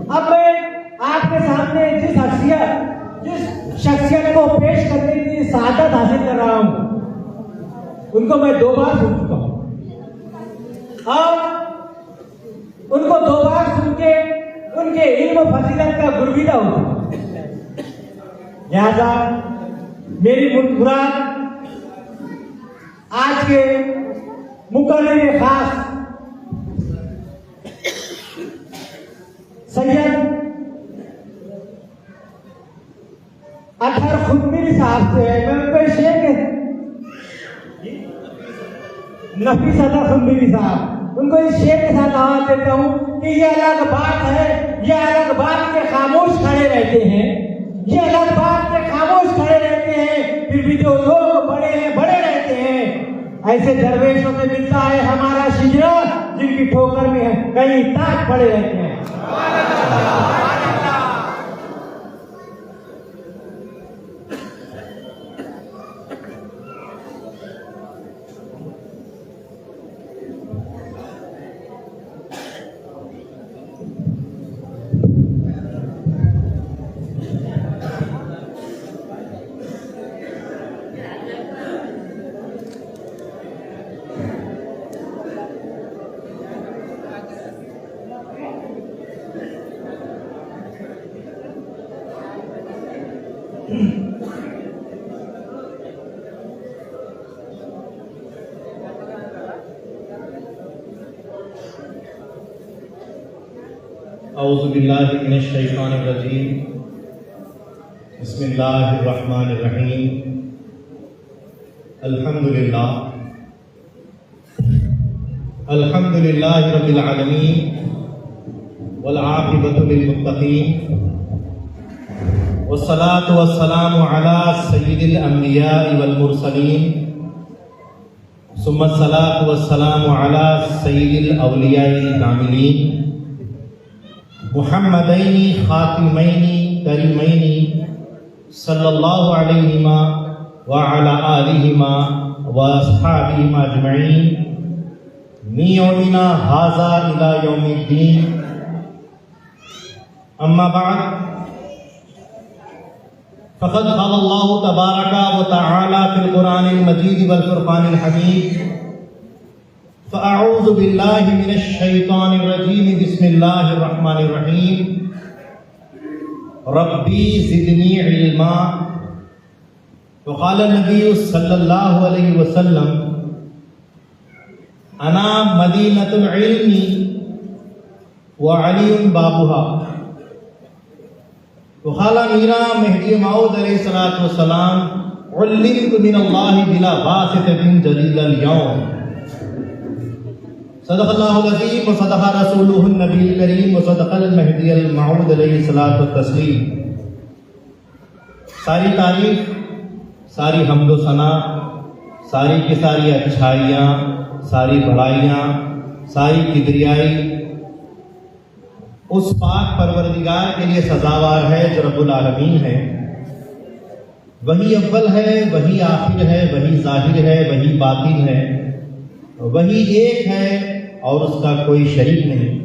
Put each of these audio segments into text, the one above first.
اب میں آپ کے سامنے جس شخصیت کو پیش کرنے کی سعادت حاصل کر رہا ہوں ان کو میں 2 بار سن چکا ہوں اور ان کو 2 بار سن کے ان کے علم و فضیلت کا گرویدہ ہوتا. لہذا میری مراد آج کے مقرر خاص سید اطہر خدمیری صاحب سے ہے. میں ان کو شیخ نفیس اطہر خدمیری صاحب ان کو اس شیخ کے ساتھ آواز دیتا ہوں کہ یہ الگ بات ہے، یہ الگ بات کے خاموش کھڑے رہتے ہیں، یہ الگ بات کے خاموش کھڑے رہتے ہیں، پھر بھی جو لوگ بڑے ہیں بڑے رہتے ہیں. ایسے درویشوں سے ملتا ہے ہمارا شجرا جن کی ٹھوکر میں کئی تاج پڑے رہتے ہیں. اعوذ باللہ من الشیطان الرجیم. بسم اللہ الرحمن الرحیم. الحمدللہ رب العالمین والعاقبۃ للمتقین والصلاة والسلام علی سید الانبیاء والمرسلین ثم الصلاة والسلام علی سید الاولیاء الکاملین محمدین خاتمین کریمین صلی اللہ علیہما وعلی آلہما واصحابہما اجمعین من یومنا ھذا الی یوم الدین. اما بعد فقد قال اللہ تبارک و تعالی فی القرآن المجید والفرقان الحمید. فاعوذ باللہ من الشیطان الرجیم. بسم اللہ الرحمن الرحیم. ربی زدنی علما. وقال النبی صلی اللہ علیہ وسلم انا مدینۃ العلم وعلی بابها. وقال میرا مہدی موعود علیہ الصلوۃ والسلام علمت من اللہ بلا واسطۃ جلیل اليوم. صدق اللہ العظیم وصدق رسولہ النبی الکریم وصدق المہدی الموعود علیہ الصلاۃ والتسلیم. ساری تعریف، ساری حمد و ثنا، ساری کی ساری اچھائیاں، ساری بڑائیاں، ساری کبریائی اس پاک پروردگار کے لیے سزاوار ہے جو رب العالمین ہے. وہی اول ہے، وہی آخر ہے، وہی ظاہر ہے، وہی باطن ہے، وہی ایک ہے اور اس کا کوئی شریک نہیں.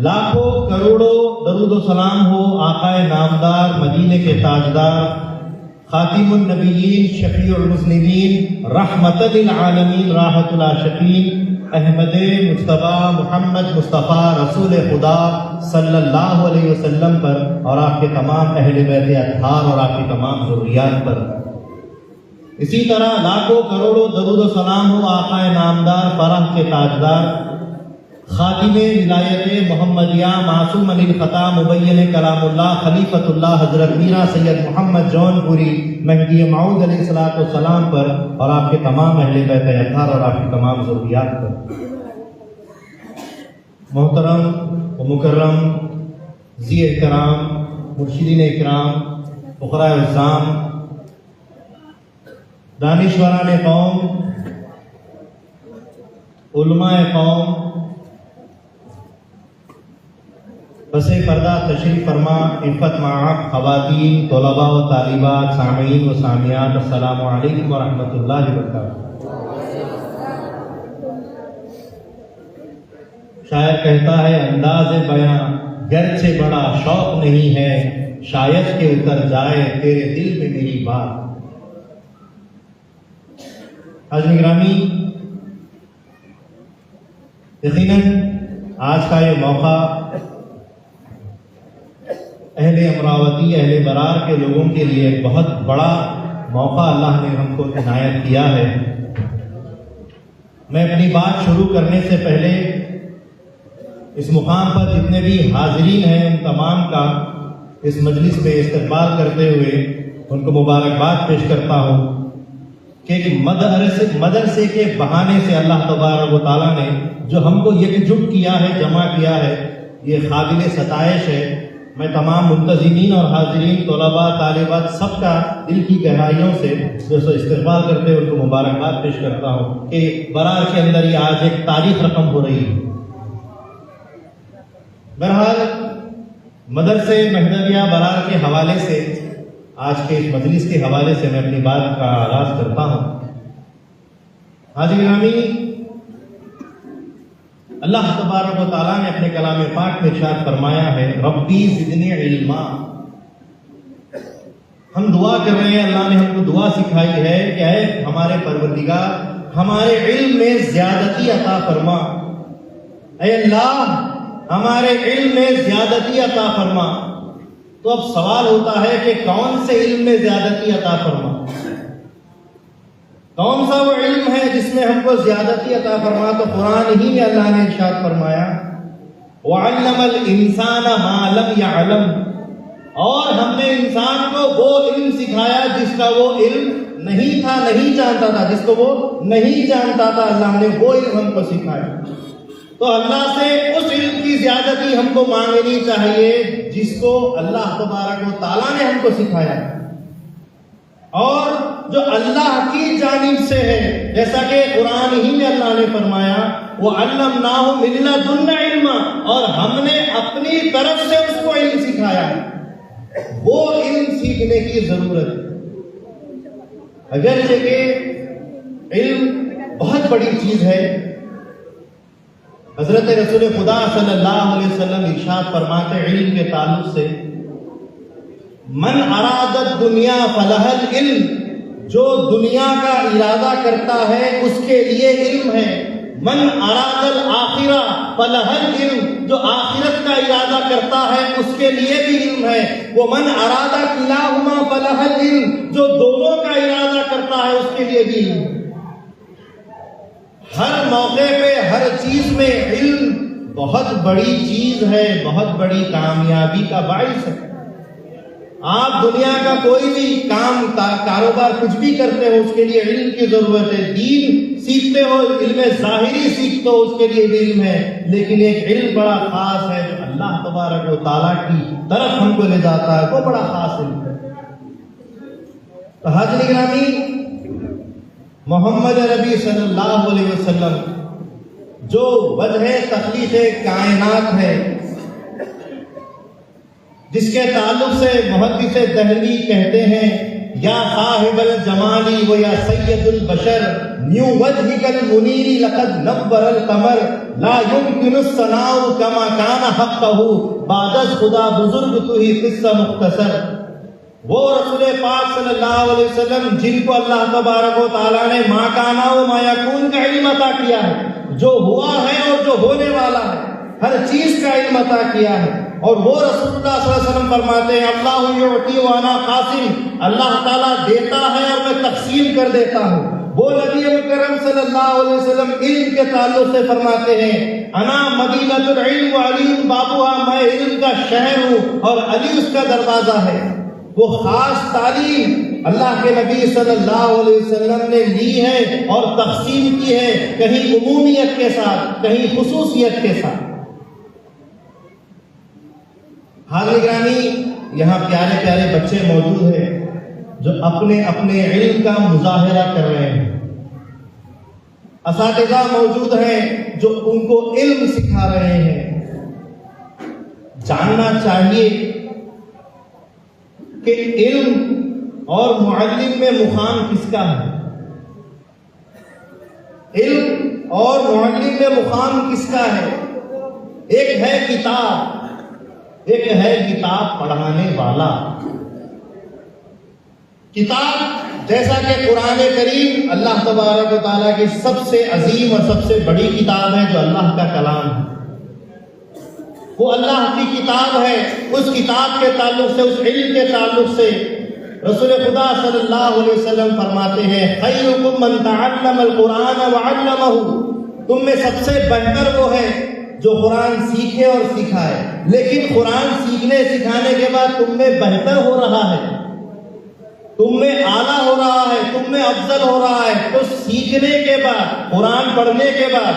لاکھوں کروڑوں درود و سلام ہو آقا نامدار، مدینے کے تاجدار، خاتم النبیین، شفیع المذنبین، رحمت للعالمین، راحت العاشقین، احمد مجتبیٰ محمد مصطفیٰ رسول خدا صلی اللہ علیہ وسلم پر اور آپ کے تمام اہل بیت اطہار اور آپ کی تمام ذریات پر. اسی طرح لاکھوں کروڑوں درود و سلام ہو آقا نامدار، فرح کے تاجدار، خاتم ولایت محمدیہ، معصوم عن الخطا، مبین کلام اللہ، خلیفۃ اللہ حضرت میرا سید محمد جون پوری مہدی موعود علیہ الصلوۃ والسلام پر اور آپ کے تمام اہل بیت اطہار اور آپ کی تمام ذریات پر. محترم و مکرم ذی احترام مرشدین اکرام، فقراء الزام، دانشوران قوم، علماء قوم، پس پردہ تشریف فرما عفت معاب خواتین، طلباء و طالبات، سامعین و سامعات، السلام علیکم ورحمۃ اللہ وبرکاتہ. شاعر کہتا ہے انداز بیاں گرچہ بڑا شوق نہیں ہے، شاید کہ اتر جائے تیرے دل میں میری بات۔ حاضرین گرامی، یقیناً آج کا یہ موقع اہل امراوتی، اہل برار کے لوگوں کے لیے ایک بہت بڑا موقع اللہ نے ہم کو عنایت کیا ہے۔ میں اپنی بات شروع کرنے سے پہلے اس مقام پر جتنے بھی حاضرین ہیں ان تمام کا اس مجلس میں استقبال کرتے ہوئے ان کو مبارکباد پیش کرتا ہوں کہ ایک مدرسے کے بہانے سے اللہ تبارک و تعالیٰ نے جو ہم کو یکجٹ کیا ہے، جمع کیا ہے، یہ قابل ستائش ہے۔ میں تمام منتظمین اور حاضرین، طلباء، طالبات سب کا دل کی گہرائیوں سے جو استقبال کرتے ہوئے ان کو مبارکباد پیش کرتا ہوں کہ برار کے اندر یہ آج ایک تاریخ رقم ہو رہی ہے۔ بہرحال مدرسے مہدویہ برار کے حوالے سے، آج کے اس مجلس کے حوالے سے میں اپنی بات کا آغاز کرتا ہوں۔ حاضرین گرامی، اللہ تبارک و تعالیٰ نے اپنے کلام پاک میں ارشاد فرمایا ہے ربی زدنی علما۔ ہم دعا کر رہے ہیں، اللہ نے ہم کو دعا سکھائی ہے کہ اے ہمارے پروردگار ہمارے علم میں زیادتی عطا فرما، اے اللہ ہمارے علم میں زیادتی عطا فرما۔ تو اب سوال ہوتا ہے کہ کون سے علم میں زیادتی عطا فرما؟ کون سا وہ علم ہے جس میں ہم کو زیادتی عطا فرما؟ تو قرآن ہی میں اللہ نے ارشاد فرمایا وَعَلَّمَ الْإِنسَانَ مَا لَمْ يَعْلَمْ، اور ہم نے انسان کو وہ علم سکھایا جس کا وہ علم نہیں تھا، نہیں جانتا تھا، جس کو وہ نہیں جانتا تھا، اللہ نے وہ علم ہم کو سکھایا۔ تو اللہ سے اس علم کی زیادتی ہم کو مانگنی چاہیے جس کو اللہ تبارک و تعالیٰ نے ہم کو سکھایا، اور جو اللہ کی جانب سے ہے، جیسا کہ قرآن ہی میں اللہ نے فرمایا وَعَلَّمْنَاهُ مِن لَّدُنَّا عِلْمًا، اور ہم نے اپنی طرف سے اس کو علم سکھایا۔ وہ علم سیکھنے کی ضرورت ہے، اگرچہ کہ علم بہت بڑی چیز ہے۔ حضرت رسول خدا صلی اللہ علیہ وسلم ارشاد فرماتے علم کے تعلق سے من اراد الدنیا فلہ العلم، جو دنیا کا ارادہ کرتا ہے اس کے لیے علم ہے۔ من اراد الآخرہ فلہ العلم، جو آخرت کا ارادہ کرتا ہے اس کے لیے بھی علم ہے۔ ومن اراد کلاہما فلہ العلم، جو دونوں کا ارادہ کرتا ہے اس کے لیے بھی علم ہے۔ ہر موقع پہ ہر چیز میں علم بہت بڑی چیز ہے، بہت بڑی کامیابی کا باعث ہے۔ آپ دنیا کا کوئی بھی کام کاروبار کچھ بھی کرتے ہو اس کے لیے علم کی ضرورت ہے۔ دین سیکھتے ہو، علم ظاہری سیکھتے ہو، اس کے لیے بھی علم ہے، لیکن ایک علم بڑا خاص ہے جو اللہ تبارک و تعالیٰ کی طرف ہم کو لے جاتا ہے، وہ بڑا خاص علم ہے۔ تو حاضرین گرامی، محمد نبی صلی اللہ علیہ وسلم جو وجہ تخلیق کائنات ہے، جس کے تعلق سے محدث دہلوی کہتے ہیں یا صاحب الجمالی و یا سید البشر نیو وجهک المنیر لقد نور القمر لا يمکن الثناء کما کان حقہ بعد از خدا بزرگ تو ہی قصہ مختصر۔ وہ رسول پاک صلی اللہ علیہ وسلم جن کو اللہ تبارک و تعالیٰ نے ما کانا و ما یکون کا علم عطا کیا ہے، جو ہوا ہے اور جو ہونے والا ہے، ہر چیز کا علم عطا کیا ہے۔ اور وہ رسول اللہ صلی اللہ علیہ وسلم فرماتے ہیں اللہ یعطی وانا قاسم، اللہ تعالیٰ دیتا ہے اور میں تقسیم کر دیتا ہوں۔ وہ نبی مکرم صلی اللہ علیہ وسلم علم کے تعلق سے فرماتے ہیں انا مدینۃ العلم وعلی بابها، میں علم کا شہر ہوں اور علی اس کا دروازہ ہے۔ وہ خاص تعلیم اللہ کے نبی صلی اللہ علیہ وسلم نے لی ہے اور تقسیم کی ہے، کہیں عمومیت کے ساتھ، کہیں خصوصیت کے ساتھ۔ حاضرین گرامی، یہاں پیارے پیارے بچے موجود ہیں جو اپنے اپنے علم کا مظاہرہ کر رہے ہیں، اساتذہ موجود ہیں جو ان کو علم سکھا رہے ہیں۔ جاننا چاہیے کہ علم اور معلم میں مقام کس کا ہے، علم اور معلم میں مقام کس کا ہے۔ ایک ہے کتاب، ایک ہے کتاب پڑھانے والا۔ کتاب جیسا کہ قرآن کریم اللہ تبارک و تعالیٰ کی سب سے عظیم اور سب سے بڑی کتاب ہے، جو اللہ کا کلام ہے، وہ اللہ کی کتاب ہے۔ اس کتاب کے تعلق سے، اس علم کے تعلق سے رسول خدا صلی اللہ علیہ وسلم فرماتے ہیں خیرکم من تعلم القرآن وعلمہ، تم میں سب سے بہتر وہ ہے جو قرآن سیکھے اور سکھائے۔ لیکن قرآن سیکھنے سکھانے کے بعد تم میں بہتر ہو رہا ہے، تم میں اعلیٰ ہو رہا ہے، تم میں افضل ہو رہا ہے، تو سیکھنے کے بعد، قرآن پڑھنے کے بعد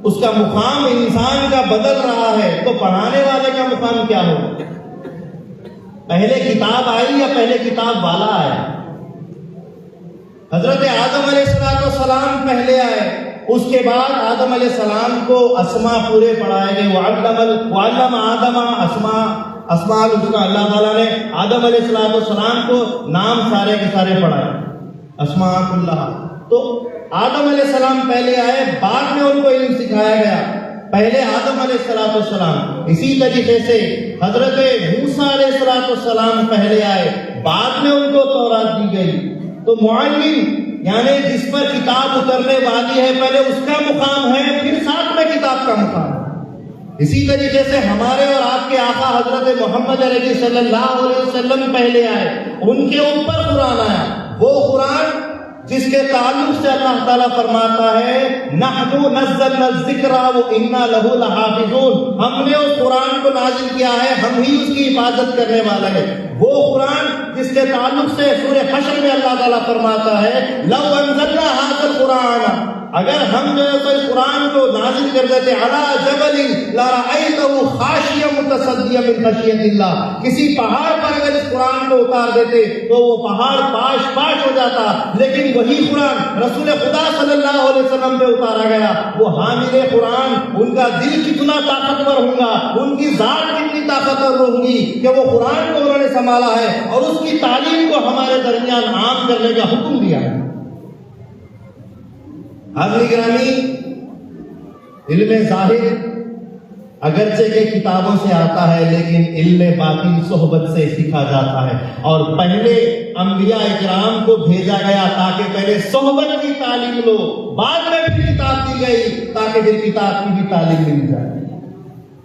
اس کا مقام انسان کا بدل رہا ہے، تو پڑھانے والے کا مقام کیا ہوگا؟ پہلے کتاب آئی یا پہلے کتاب والا آیا؟ حضرت آدم علیہ السلام پہلے آئے، اس کے بعد آدم علیہ السلام کو اسماء پورے پڑھائے گئے۔ وعلم آدم اسماء الحسنى، اللہ تعالیٰ نے آدم علیہ السلام کو نام سارے کے سارے پڑھائے، اسماء کلھا۔ تو آدم علیہ السلام پہلے آئے، بعد میں ان کو علم سکھایا گیا۔ پہلے آدم علیہ السلام، اسی طریقے سے حضرت موسیٰ علیہ السلام پہلے آئے، بعد میں ان کو تورات دی گئی۔ تو معلم یعنی جس پر کتاب اترنے والی ہے، پہلے اس کا مقام ہے، پھر ساتھ میں کتاب کا مقام ہے۔ اسی طریقے سے ہمارے اور آپ کے آقا حضرت محمد علیہ صلی اللہ علیہ وسلم پہلے آئے، ان کے اوپر قرآن آیا، وہ قرآن جس کے تعلق سے اللہ تعالیٰ فرماتا ہے نحن نزلنا الذکر وانا لہ لحافظون، ہم نے اس قرآن کو نازل کیا ہے، ہم ہی اس کی حفاظت کرنے والے ہیں۔ وہ قرآن جس کے تعلق سے سورہ حشر میں اللہ تعالیٰ فرماتا ہے لو انزلنا ھذا القرآن، اگر ہم جو ہے تو اس قرآن کو نازل کر دیتے علی جبل لرأیتہ خاشعا متصدعا من خشیۃ اللہ، کسی پہاڑ پر اگر اس قرآن کو اتار دیتے تو وہ پہاڑ پاش پاش ہو جاتا، لیکن وہی قرآن رسول خدا صلی اللہ علیہ وسلم پہ اتارا گیا۔ وہ حامل قرآن، ان کا دل کتنا طاقتور ہوگا، ان کی ذات کتنی طاقتور ہوگی کہ وہ قرآن کو انہوں نے سنبھالا ہے اور اس کی تعلیم کو ہمارے درمیان عام کرنے کا حکم دیا ہے۔ حاضرین گرامی، علم ظاہر اگرچہ کہ کتابوں سے آتا ہے، لیکن علم باطن صحبت سے سیکھا جاتا ہے، اور پہلے انبیاء اکرام کو بھیجا گیا تاکہ پہلے صحبت کی تعلیم لو، بعد میں پھر کتاب دی گئی تاکہ پھر کتاب کی بھی تعلیم مل جائے۔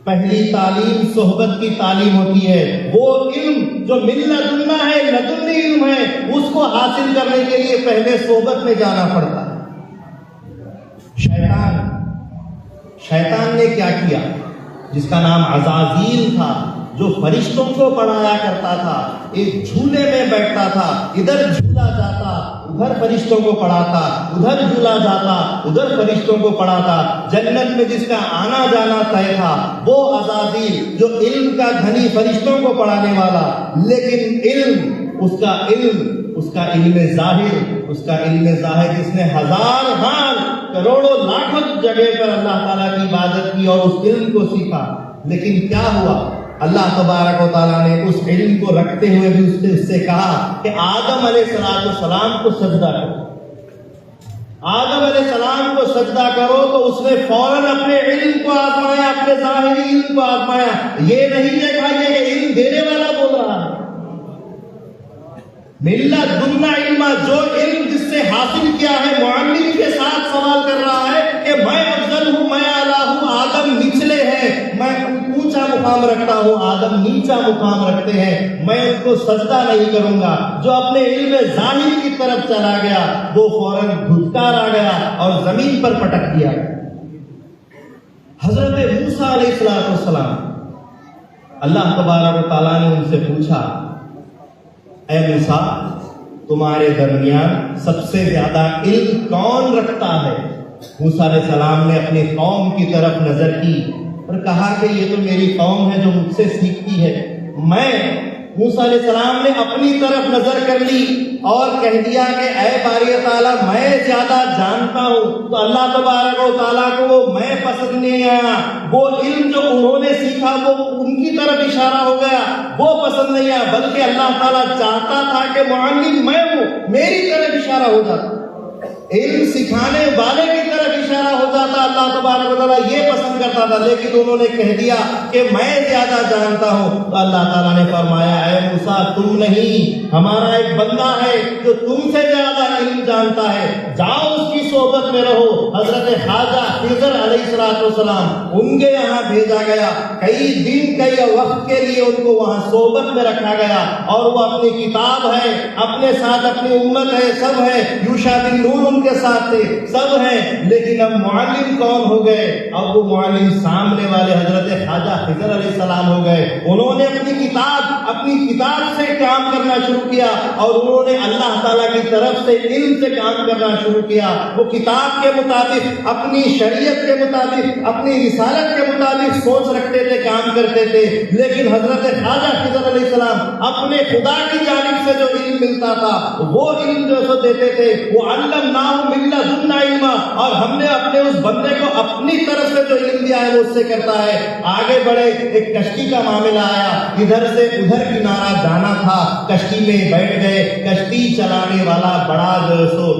پہلی تعلیم صحبت کی تعلیم ہوتی ہے، وہ علم جو من لدنا ہے، لدنی علم ہے، اس کو حاصل کرنے کے لیے پہلے صحبت میں جانا پڑتا ہے۔ شیطان نے کیا کیا؟ جس کا نام عزازیل تھا، جو فرشتوں کو پڑھایا کرتا تھا، ایک جھولے میں بیٹھتا تھا، ادھر جھولا جاتا، ادھر فرشتوں کو پڑھاتا، ادھر جھولا جاتا، ادھر فرشتوں کو پڑھاتا، جنت میں جس کا آنا جانا طے تھا وہ عزازیل، جو علم کا دھنی، فرشتوں کو پڑھانے والا، لیکن اس کا علم ظاہر جس نے ہزار کروڑوں لاکھوں جگہ پر اللہ تعالیٰ کی عبادت کی اور اس علم کو سیکھا، لیکن کیا ہوا؟ اللہ تبارک و تعالیٰ نے اس علم کو رکھتے ہوئے بھی اس سے کہا کہ آدم علیہ السلام کو سجدہ کرو، آدم علیہ السلام کو سجدہ کرو، تو اس نے فوراً اپنے علم کو آزمایا، اپنے ظاہری علم کو آزمایا، یہ نہیں دیکھا کہ علم دینے والا بول رہا ہے، ملت دنیا علم، جو علم جس سے حاصل کیا ہے، معلم کے ساتھ سوال کر رہا ہے کہ میں افضل ہوں، میں اعلیٰ ہوں، آدم نچلے ہیں، میں اونچا مقام رکھتا ہوں، آدم نیچا مقام رکھتے ہیں، میں اس کو سجدہ نہیں کروں گا۔ جو اپنے علم ظاہر کی طرف چلا گیا وہ فوراً دھتکار آ گیا اور زمین پر پٹک دیا۔ حضرت موسیٰ علیہ السلام، اللہ تبارک و تعالیٰ نے ان سے پوچھا اے موسیٰ، تمہارے درمیان سب سے زیادہ علم کون رکھتا ہے؟ موسیٰ علیہ السلام نے اپنی قوم کی طرف نظر کی اور کہا کہ یہ تو میری قوم ہے جو مجھ سے سیکھتی ہے۔ موسیٰ علیہ السلام نے اپنی طرف نظر کر لی اور کہہ دیا کہ اے باری تعالیٰ، میں زیادہ جانتا ہوں۔ تو اللہ تبارک و تعالیٰ کو وہ میں پسند نہیں آیا، وہ علم جو انہوں نے سیکھا وہ ان کی طرف اشارہ ہو گیا، وہ پسند نہیں آیا، بلکہ اللہ تعالیٰ چاہتا تھا کہ معلم میں ہوں، میری طرف اشارہ ہو جاتا، علم سکھانے والے کی طرف اشارہ ہو جاتا۔ اللہ تبارک و تعالیٰ یہ پسند کرتا کرتا تھا، لیکن انہوں نے کہہ دیا کہ میں زیادہ جانتا ہوں۔ تو اللہ تعالیٰ نے فرمایا اے موسیٰ تم نہیں، ہمارا ایک بندہ ہے جو تم سے زیادہ علم جانتا ہے، جاؤ اس کی صحبت میں رہو۔ حضرت خواجہ خضر علیہ السلام ان کے یہاں بھیجا گیا، کئی دن کئی وقت کے لیے ان کو وہاں صحبت میں رکھا گیا، اور وہ اپنی کتاب ہے، اپنے ساتھ اپنی امت ہے، سب ہے، یوشع بن نون ان کے ساتھ تھے، سب ہیں، لیکن اب معلم کون ہو گئے؟ اب وہ معلم سامنے والے حضرت خواجہ خضر علیہ السلام ہو گئے۔ انہوں نے اپنی کتاب سے کام کرنا شروع کیا، اور انہوں نے اللہ تعالیٰ کی طرف سے علم سے کام کرنا شروع کیا۔ وہ کتاب کے مطابق، اپنی شریعت کے مطابق، اپنی رسالت کے مطابق سوچ رکھتے تھے، کام کرتے تھے، لیکن حضرت خواجہ خضر علیہ السلام اپنے خدا کی جانب سے جو علم ملتا تھا وہ علم جو سو دیتے تھے، وہ علمناہ من لدنا علما، اور ہم نے اپنے اس بندے کو اپنی طرف سے جو علم دیا ہے وہ اس سے کرتا ہے۔ آگے بڑھے، ایک کشتی کا معاملہ آیا، ادھر سے ادھر کنارہ جانا تھا، کشتی میں بیٹھ گئے۔ کشتی چلانے والا بڑا جو سو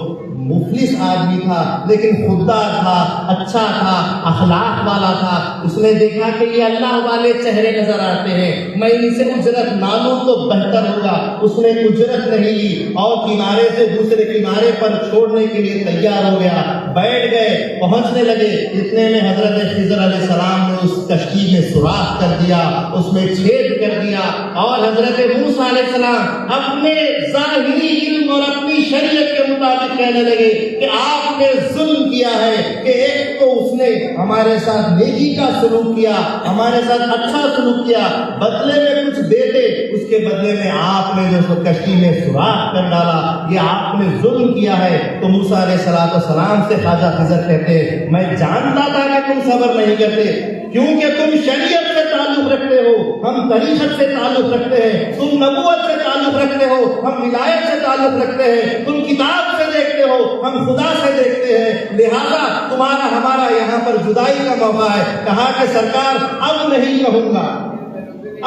مفلس آدمی تھا، لیکن خوددار تھا، اچھا تھا، اخلاق والا تھا۔ اس نے دیکھا کہ یہ اللہ والے چہرے نظر آتے ہیں، میں ان سے اجرت نہ لوں تو بہتر ہوگا۔ اس نے اجرت نہیں لی اور کنارے سے دوسرے کنارے پر چھوڑنے کے لیے تیار ہو گیا۔ بیٹھ گئے، پہنچنے لگے، اتنے میں حضرت خضر علیہ السلام نے اس کشتی میں سوراخ کر دیا، اس میں چھید کر دیا، اور حضرت موسیٰ علیہ السلام اپنے ظاہری علم اور اپنی شریعت کے مطابق کہنے لگے کہ آپ نے ظلم کیا ہے، کہ ایک تو اس نے ہمارے ساتھ نیکی کا سلوک کیا، ہمارے ساتھ اچھا سلوک کیا، بدلے میں کچھ دیتے، اس کے بدلے میں آپ نے جو کشتی میں سوراخ کر ڈالا، یہ آپ نے ظلم کیا ہے۔ تو موسیٰ علیہ السلام سے خواجہ خضر کہتے میں جانتا تھا کہ تم صبر نہیں کرتے، کیونکہ تم شریعت سے تعلق رکھتے ہو، ہم طریقت سے تعلق رکھتے ہیں، تم نبوت سے تعلق رکھتے ہو، ہم ولایت سے تعلق رکھتے ہیں، تم کتاب سے دیکھتے ہو، ہم خدا سے دیکھتے ہیں، لہذا تمہارا ہمارا یہاں پر جدائی کا موقع ہے۔ کہا کہ سرکار اب نہیں کہوں گا،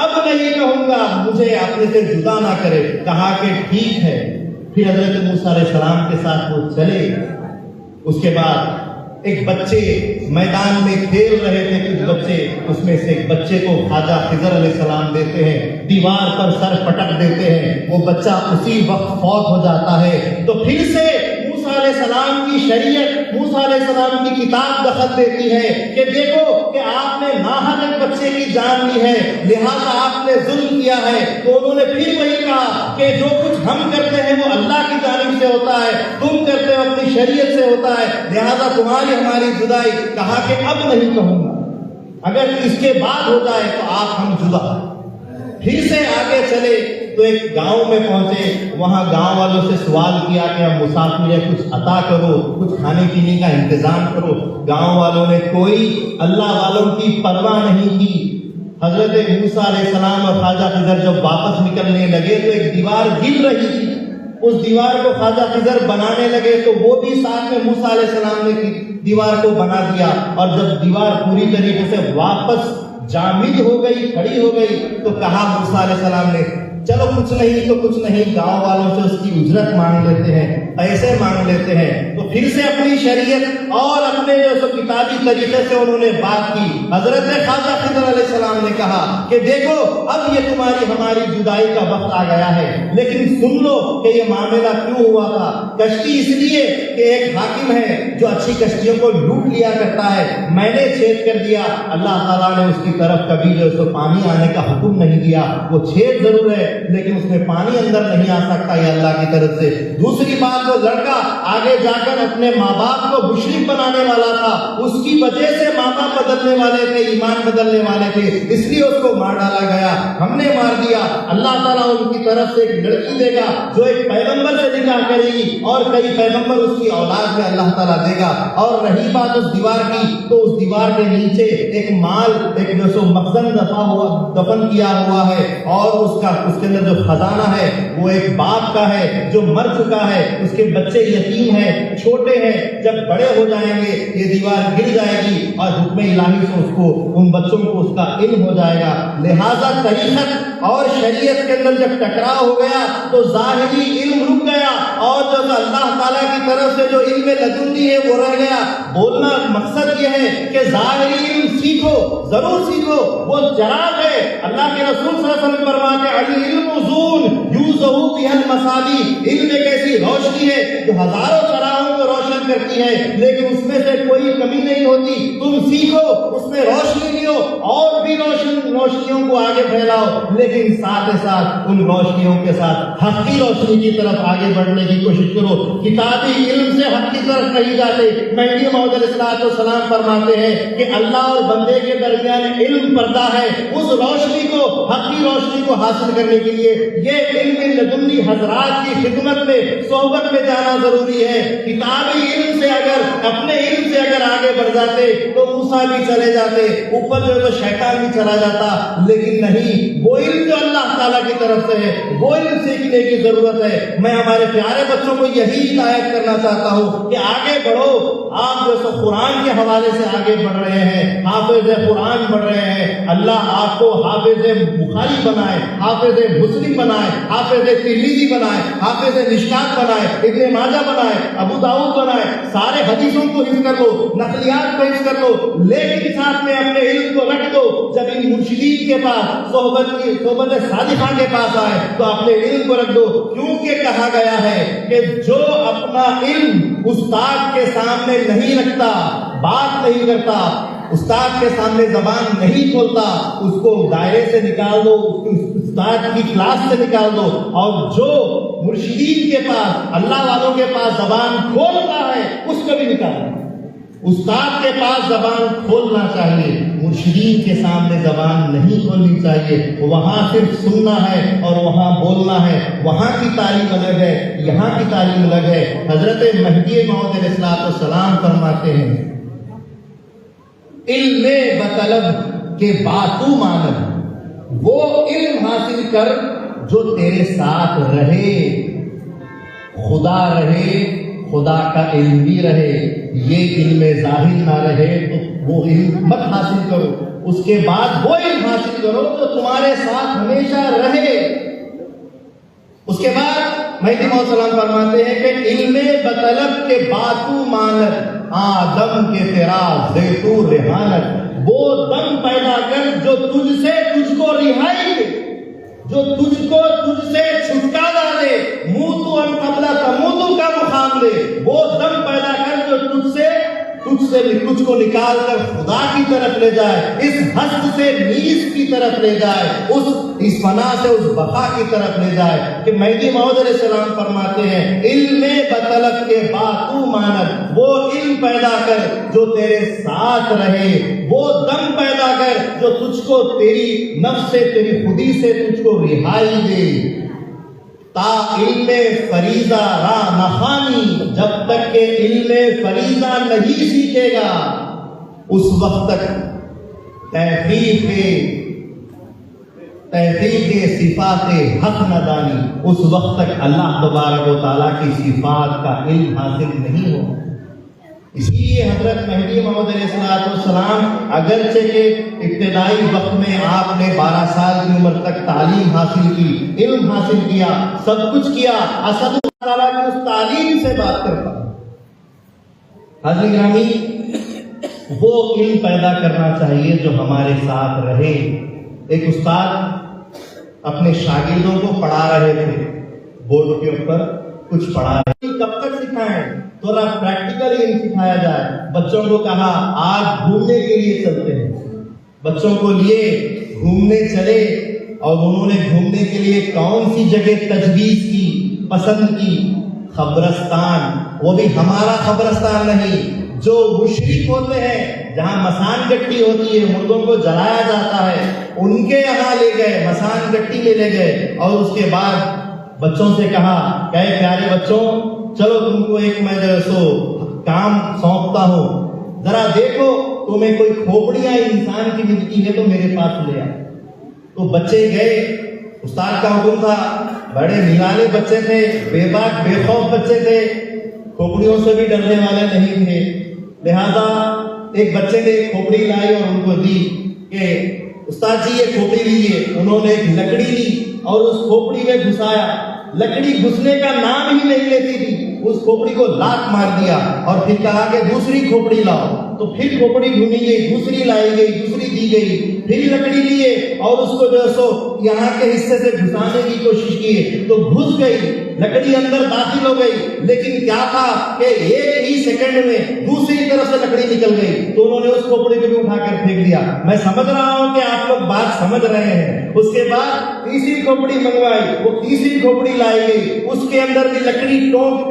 اب نہیں کہوں گا، مجھے اپنے سے جدا نہ کرے۔ کہا کہ ٹھیک ہے۔ پھر حضرت موسیٰ علیہ السلام کے ساتھ وہ چلے۔ اس کے بعد ایک بچے میدان میں کھیل رہے تھے، کچھ بچے، اس میں سے ایک بچے کو خواجہ خضر علیہ السلام دیتے ہیں، دیوار پر سر پٹک دیتے ہیں، وہ بچہ اسی وقت فوت ہو جاتا ہے۔ تو پھر سے موسیٰ علیہ السلام کی شریعت، موسیٰ علیہ السلام کی کتاب دخل دیتی ہے کہ دیکھو کہ آپ نے ناحق ایک بچے کی جان لی ہے، لہذا آپ نے ظلم کیا ہے۔ تو انہوں نے پھر وہی کہا کہ جو کچھ ہم کرتے ہیں وہ اللہ کی جانب سے ہوتا ہے، تم کرتے ہو اپنی شریعت سے ہوتا ہے، لہذا تمہاری ہماری جدائی۔ کہا کہ اب نہیں کہوں گا، اگر اس کے بعد ہو جائے تو آپ ہم جدا۔ پھر سے آگے چلے تو ایک گاؤں میں پہنچے، وہاں گاؤں والوں سے سوال کیا کہ اب مسافر ہے، کچھ عطا کرو، کچھ کھانے پینے کا انتظام کرو۔ گاؤں والوں نے کوئی اللہ والوں کی پرواہ نہیں کی۔ حضرت موسیٰ علیہ السلام اور خواجہ خضر جب واپس نکلنے لگے تو ایک دیوار گر رہی تھی، اس دیوار کو خواجہ خضر بنانے لگے تو وہ بھی ساتھ میں موسیٰ علیہ السلام نے دیوار کو بنا دیا، اور جب دیوار پوری طریقے سے واپس جامد ہو گئی، کھڑی ہو گئی، تو کہا موسیٰ علیہ السلام نے چلو کچھ نہیں تو کچھ نہیں، گاؤں والوں سے اس کی اجرت مانگ لیتے ہیں، پیسے مانگ لیتے ہیں۔ تو پھر سے اپنی شریعت اور اپنے جو سو کتابی طریقے سے انہوں نے بات کی۔ حضرت خواجہ خضر علیہ السلام نے کہا کہ دیکھو اب یہ تمہاری ہماری جدائی کا وقت آ گیا ہے، لیکن سن لو کہ یہ معاملہ کیوں ہوا تھا۔ کشتی اس لیے کہ ایک حاکم ہے جو اچھی کشتیوں کو لوٹ لیا کرتا ہے، میں نے چھید کر دیا، اللہ تعالیٰ نے اس کی طرف کبھی جو سو پانی آنے کا حکم نہیں دیا، وہ چھید ضرور ہے لیکن اس میں پانی اندر نہیں آ سکتا، یہ اللہ کی طرف سے۔ دوسری بات، وہ لڑکا آگے جا کر اپنے ماں باپ کو مشرک بنانے والا تھا، اس کی وجہ سے ماں باپ بدلنے والے تھے، ایمان بدلنے والے تھے، اس لیے اس کو مار ڈالا گیا، ہم نے مار دیا۔ اللہ تعالیٰ ان کی طرف سے ایک لڑکی دے گا جو ایک پیغمبر سے نکاح کرے گی، اور کئی پیغمبر اس کی اولاد میں اللہ تعالیٰ دے گا۔ اور رہی بات اس دیوار کی، تو اس دیوار کے نیچے ایک مال، ایک جو سو مخزن دفن کیا ہوا ہے، اور اس کے اندر جو خزانہ ہے وہ ایک باپ کا ہے جو مر چکا ہے، اس کے بچے یتیم ہیں، چھوٹے ہیں، جب بڑے ہو جائیں گے یہ دیوار گر جائے گی اور حکم الہی سے اس کو، ان بچوں کو اس کا علم ہو جائے گا۔ لہذا طریقت اور شریعت کے اندر جب ٹکراؤ ہو گیا تو ظاہری علم رک گیا اور جو اللہ تعالیٰ کی طرف سے جو علم لدنی ہے وہ رہ گیا۔ بولنا مقصد یہ ہے کہ ظاہری علم سیکھو، ضرور سیکھو، وہ چراغ ہے۔ اللہ کے رسول صلی اللہ علیہ وسلم فرماتے ہیں العلم ذون یوزہ بہ المصابیح، علم ایک ایسی روشنی ہے جو ہزاروں چراغوں کو روشن کرتی ہے لیکن اس میں سے کوئی کمی نہیں ہوتی۔ تم سیکھو، اس میں روشنی لو اور بھی روشنیوں کو آگے پھیلاؤ، لیکن ساتھ ساتھ ان روشنیوں کے ساتھ حق کی روشنی کی طرف آگے بڑھنے کی کوشش کرو۔ کتابی علم سے حق کی طرف نہیں جاتے۔ مہدی موعود علیہ السلام فرماتے ہیں کہ اللہ اور بندے کے درمیان علم پردہ ہے، اس روشنی کو، حق کی روشنی کو حاصل کرنے کے لیے یہ علم لدنی حضرات کی خدمت میں، صحبت میں جانا ضروری ہے۔ کتابی علم سے اپنے علم سے اگر آگے بڑھ جاتے تو موسیٰ بھی چلے جاتے، اوپر جو ہے تو شیطان بھی چلا جاتا، لیکن نہیں، وہ علم جو اللہ تعالیٰ کی طرف سے ہے وہ علم سیکھنے کی ضرورت ہے۔ میں ہمارے پیارے بچوں کو یہی ہدایت کرنا چاہتا ہوں کہ آگے بڑھو۔ آپ جو سو قرآن کے حوالے سے آگے بڑھ رہے ہیں، حافظ قرآن بڑھ رہے ہیں، اللہ آپ کو حافظ بخاری بنائے، حافظ مسلم بنائے، حافظ ترمذی بنائے، حافظ مشکات بنائے، ابن ماجہ بنائے، ابو داؤد بنائے۔ سارے حدیثوں کو حفظ کر لو، نقلیات کو حفظ کر لو، لیکن ساتھ میں اپنے علم کو رکھ دو۔ جب ان مرشدین کے پاس صحبت صادقہ کے پاس آئے تو اپنے علم کو رکھ دو، کیونکہ کہا گیا ہے کہ جو اپنا علم استاد کے سامنے نہیں رکھتا، بات نہیں کرتا، استاد کے سامنے زبان نہیں کھولتا، اس کو دائرے سے نکال دو، استاد کی کلاس سے نکال دو۔ اور جو مرشدین کے پاس، اللہ والوں کے پاس زبان کھولتا ہے اس کو بھی نکال دو۔ استاد کے پاس زبان کھولنا چاہیے، مرشدین کے سامنے زبان نہیں کھولنی چاہیے۔ وہاں صرف سننا ہے اور وہاں بولنا ہے، وہاں کی تعلیم الگ ہے، یہاں کی تعلیم الگ ہے۔ حضرت مہدی موعود علیہ السلام فرماتے ہیں علم بطلب کے باتو ماند، وہ علم حاصل کر جو تیرے ساتھ رہے، خدا رہے، خدا کا علم بھی رہے، یہ علم ظاہر نہ رہے تو وہ علم مت حاصل کرو، اس کے بعد وہ علم حاصل کرو جو تمہارے ساتھ ہمیشہ رہے۔ اس کے بعد مہدی موعود السلام فرماتے ہیں کہ علم بطلب کے باتو ماند آدم کے تیرا زیتو رہانت، وہ دم پیدا کر جو تجھ کو رہائی دے، جو تجھ سے چھٹکارا دے، موتو ان قبل تموتو کا مقام دے، وہ دم پیدا کر جو تجھ کو نکال کر خدا کی طرف لے جائے، اس ہست سے نیز کی طرف لے جائے، اس فنا سے اس بقا کی طرف لے جائے۔ کہ مہدی موعود علیہ السلام فرماتے ہیں علم بطلب کے باتو ماند، وہ علم پیدا کر جو تیرے ساتھ رہے، وہ دم پیدا کر جو تجھ کو تیری نفس سے، تیری خودی سے تجھ کو رہائی دے۔ تا علم فریضہ را نخانی، جب تک کہ علم فریضہ نہیں سیکھے گا اس وقت تک تحقیق صفات حق نہ دانی، اس وقت تک اللہ تبارک و تعالیٰ کی صفات کا علم حاصل نہیں ہو۔ اسی لیے حضرت مہدی موعود علیہ السلام اگرچہ کہ ابتدائی وقت میں آپ نے 12 سال کی عمر تک تعلیم حاصل کی، علم حاصل کیا، سب کچھ کیا، اسد اللہ تعالیٰ کی اس تعلیم سے بات کرتا ہے۔ حاضرین گرامی، وہ علم پیدا کرنا چاہیے جو ہمارے ساتھ رہے۔ ایک استاد اپنے شاگردوں کو پڑھا رہے تھے، بورڈ کے اوپر کچھ پڑھا رہے تھے، کب تک سکھائیں، تھوڑا پریکٹیکلی علم سکھایا جائے۔ بچوں کو کہا آج گھومنے کے لیے چلتے ہیں، بچوں کو لیے گھومنے چلے، اور انہوں نے گھومنے کے لیے کون سی جگہ تجویز کی، پسند کی؟ قبرستان، وہ بھی ہمارا قبرستان نہیں، جو مشرک ہوتے ہیں، جہاں مسان گٹی ہوتی ہے، مردوں کو جلایا جاتا ہے، ان کے یہاں لے گئے، مسان گٹی میں لے گئے، اور اس کے بعد بچوں سے کہا کہ اے پیارے بچوں، چلو تم کو ایک میں جو سو کام سونپتا ہوں، ذرا دیکھو تمہیں کوئی کھوپڑیاں انسان کی ملتی ہے تو میرے پاس لے آ۔ تو بچے گئے، استاد کا حکم تھا، بڑے نرانے بچے تھے، بے باک بے خوف بچے تھے، کھوپڑیوں سے بھی ڈرنے والے نہیں تھے، لہذا ایک بچے نے ایک کھوپڑی لائی اور ان کو دی کہ استاد جی یہ کھوپڑی لیجیے. انہوں نے ایک لکڑی لی اور اس کھوپڑی میں گھسایا. لکڑی گھسنے کا نام ہی نہیں لیتی تھی. اس کھوپڑی کو لات مار دیا اور پھر کہا کہ دوسری کھوپڑی لاؤ. تو پھر کھوپڑی ڈھونڈی گئی, دوسری لائی گئی, دوسری دی گئی. پھر لکڑی لیے اور اس کو جو ہے سو یہاں کے حصے سے گھسانے کی کوشش کی تو گھس گئی. لکڑی اندر داخل ہو گئی, لیکن کیا تھا کہ ایک ہی سیکنڈ میں دوسری طرف سے لکڑی نکل گئی. تو انہوں نے اس کھوپڑی کو بھی اٹھا کر پھینک دیا. میں سمجھ رہا ہوں کہ آپ لوگ بات سمجھ رہے ہیں. اس کے بعد تیسری کھوپڑی منگوائی, وہ تیسری کھوپڑی لائی گئی. اس کے اندر بھی لکڑی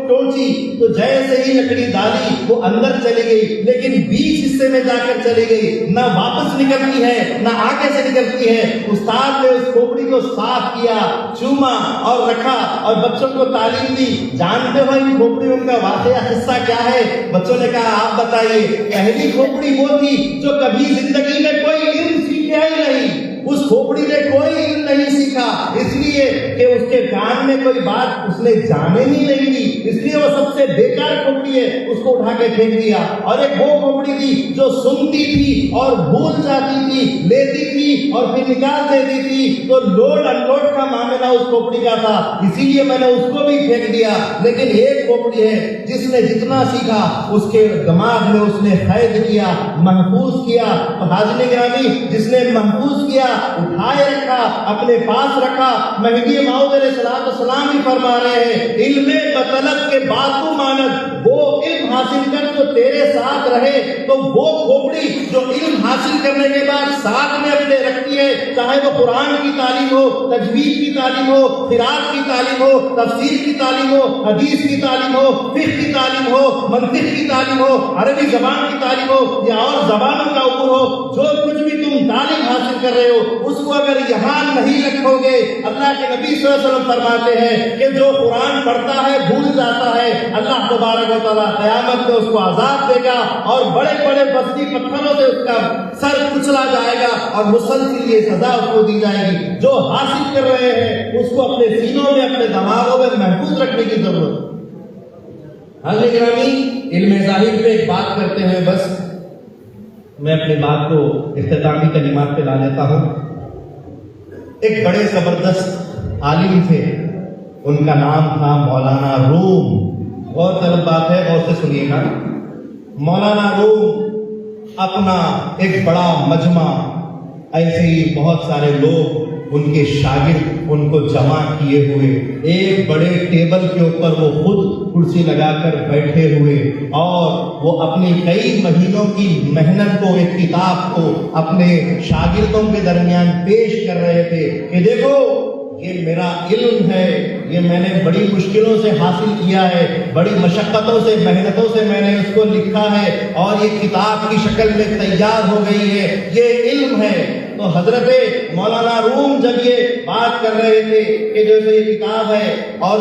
ٹوچی تو جیسے ہی لکڑی ڈالی وہ اندر چلی گئی, لیکن بیچ حصے میں جا کر چلی گئی. نہ واپس نکلتی ہے نہ آگے سے نکلتی ہے. استاد نے اس کھوپڑی کو صاف کیا, چوما اور رکھا اور بچوں کو تعلیم دی. جانتے ہو ان کھوپڑیوں کا واقعہ حصہ کیا ہے؟ بچوں نے کہا آپ بتائیے. پہلی کھوپڑی وہ تھی جو کبھی زندگی میں کوئی علم سیکھا ہی نہیں. اس کھوپڑی نے کوئی علم نہیں سیکھا, اس لیے کہ اس کے کان میں کوئی بات اس نے جانے ہی نہیں دی, اس لیے وہ سب سے بیکار کھوپڑی ہے. اس کو اٹھا کے پھینک دیا. اور ایک وہ کھوپڑی تھی جو سنتی تھی اور بھول جاتی تھی, لیتی تھی اور پھر نکال دیتی تھی. تو لوڈ انلوڈ کا معاملہ اس کھوپڑی کا تھا, اسی لیے میں نے اس کو بھی پھینک دیا. لیکن ایک کھوپڑی ہے جس نے جتنا سیکھا اس کے دماغ میں اس نے قید کیا, محفوظ کیا. حاضرین گرامی, جس نے محفوظ کیا, اٹھائے رکھا, اپنے پاس رکھا. مہدی موعود علیہ السلام بھی فرما رہے ہیں علم بطلب کے باتو ماند, وہ علم حاصل کر جو تیرے ساتھ رہے. تو وہ کھوپڑی جو علم حاصل کرنے کے بعد ساتھ میں اپنے رکھتی ہے, چاہے وہ قرآن کی تعلیم ہو, تجوید کی تعلیم ہو, قرات کی تعلیم ہو, تفسیر کی تعلیم ہو, حدیث کی تعلیم ہو, فقہ کی تعلیم ہو, منطق کی تعلیم ہو, عربی زبان کی تعلیم ہو یا اور زبانوں کا عبور ہو, جو کچھ بھی تم تعلیم حاصل کر رہے ہو اس کو اگر یہاں نہیں رکھو گے, اللہ کے نبی صلی اللہ علیہ وسلم فرماتے ہیں کہ جو قرآن پڑھتا ہے بھول جاتا ہے, اللہ تبارک و تعالیٰ قیامت میں اس کو عذاب دے گا اور بڑے بڑے بستی پتھروں سے اس کا سر کچلا جائے گا اور مسلسل یہ سزا اس کو دی جائے گی. جو حاصل کر رہے ہیں اس کو اپنے سینوں میں, اپنے دماغوں میں محفوظ رکھنے کی ضرورت. حضرت گرامی, علم ظاہر پہ ایک بات کرتے ہیں, بس میں اپنی بات کو اختتامی کلمات پہ لا لیتا ہوں. ایک بڑے زبردست عالم تھے, ان کا نام تھا مولانا روم. غور طلب بات ہے, غور سے سنیے گا. مولانا روم اپنا ایک بڑا مجمع, ایسے ہی بہت سارے لوگ ان کے شاگرد ان کو جمع کیے ہوئے, ایک بڑے ٹیبل کے اوپر وہ خود کرسی لگا کر بیٹھے ہوئے اور وہ اپنی کئی مہینوں کی محنت کو, ایک کتاب کو اپنے شاگردوں کے درمیان پیش کر رہے تھے کہ دیکھو یہ میرا علم ہے, یہ میں نے بڑی مشکلوں سے حاصل کیا ہے, بڑی مشقتوں سے, محنتوں سے میں نے اس کو لکھا ہے اور یہ کتاب کی شکل میں تیار ہو گئی ہے, یہ علم ہے. تو حضرت مولانا روم جب یہ بات کر رہے تھے کہ جیسے یہ کتاب ہے اور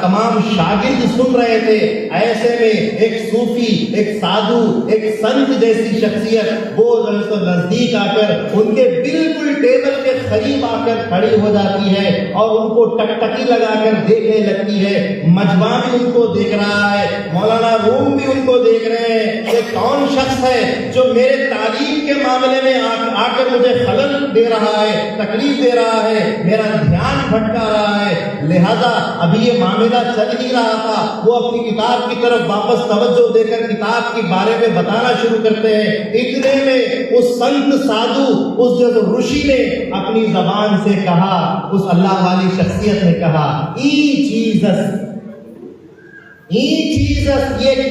تمام شاگرد سن رہے تھے, ایسے میں ایک صوفی, ایک سادھو, ایک سنت جیسی شخصیت وہ نزدیک آ کر ان کے بالکل ٹیبل کے قریب آ کر کھڑی ہو جاتی ہے اور ان کو ٹکٹکی لگا کر دیکھنے لگتی ہے. مجمع بھی ان کو دیکھ رہا ہے, مولانا روم بھی ان کو دیکھ رہے ہیں. یہ کون شخص ہے جو میرے تعلیم کے معاملے میں آ کر مجھے خلل دے رہا ہے, تکلیف دے رہا ہے, میرا دھیان بھٹکا رہا ہے. لہذا ابھی یہ معاملہ چل ہی رہا تھا, وہ اپنی کتاب کی طرف واپس توجہ دے کر کتاب کے بارے میں بتانا شروع کرتے ہیں. اتنے میں اس سنت سادھو, اس جو رشی نے اپنی زبان سے کہا, اس اللہ والی شخصیت نے کہا, یہ